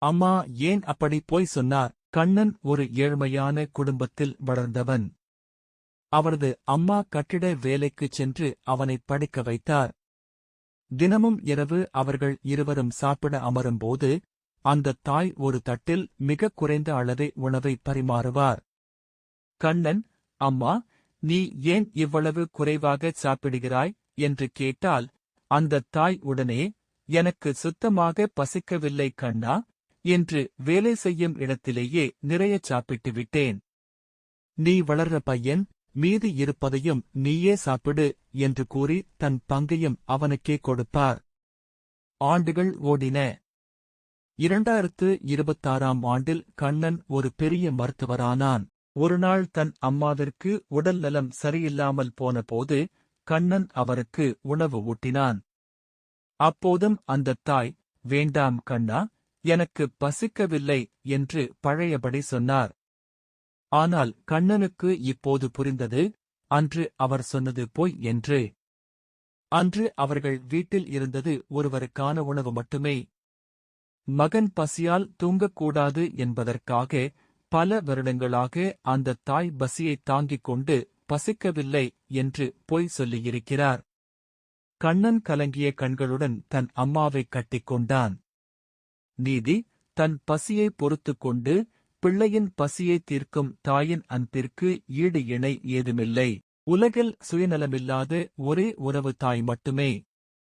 அம்மா ஏன் அப்படி பொய் சொன்னார்? கண்ணன் ஒரு ஏழ்மையான குடும்பத்தில் வளர்ந்தவன். அவரது அம்மா கட்டிட வேலைக்குச் சென்று அவனைப் படிக்க வைத்தார். தினமும் இரவு அவர்கள் இருவரும் சாப்பிட அமரும்போது அந்தத் தாய் ஒரு தட்டில் மிகக் குறைந்த அளவே உணவை பரிமாறுவார். கண்ணன், அம்மா, நீ ஏன் இவ்வளவு குறைவாக சாப்பிடுகிறாய் என்று கேட்டால், அந்தத் தாய் உடனே, எனக்கு சுத்தமாக பசிக்கவில்லை கண்ணா என்று வேலை செய்யும் இடத்திலேயே நிறையச் சாப்பிட்டு விட்டேன். நீ வளர்ற பையன், மீதி இருப்பதையும் நீயே சாப்பிடு என்று கூறி தன் பங்கையும் அவனுக்கே கொடுப்பார். ஆண்டுகள் ஓடின. 2026ஆம் ஆண்டில் கண்ணன் ஒரு பெரிய மருத்துவரானான். ஒருநாள் தன் அம்மாவிற்கு உடல் நலம் சரியில்லாமல் போனபோது கண்ணன் அவருக்கு உணவு ஊட்டினான். அப்போதும் அந்தத் தாய், வேண்டாம் கண்ணா, எனக்கு பசிக்கவில்லை என்று பழையபடி சொன்னார். ஆனால் கண்ணனுக்கு இப்போது புரிந்தது, அன்று அவர் சொன்னது பொய் என்று. அன்று அவர்கள் வீட்டில் இருந்தது ஒருவருக்கான உணவு மட்டுமே. மகன் பசியால் தூங்கக்கூடாது என்பதற்காக பல வருடங்களாக அந்தத் தாய் பசியைத் தாங்கிக் கொண்டு பசிக்கவில்லை என்று பொய் சொல்லியிருக்கிறார். கண்ணன் கலங்கிய கண்களுடன் தன் அம்மாவைக் கட்டிக்கொண்டான். நீதி, தன் பசியை பொறுத்துக் கொண்டு பிள்ளையின் பசியை தீர்க்கும் தாயின் அன்பிற்கு ஈடு இணை ஏதுமில்லை. உலகில் சுயநலமில்லாத ஒரே உறவு தாய் மட்டுமே.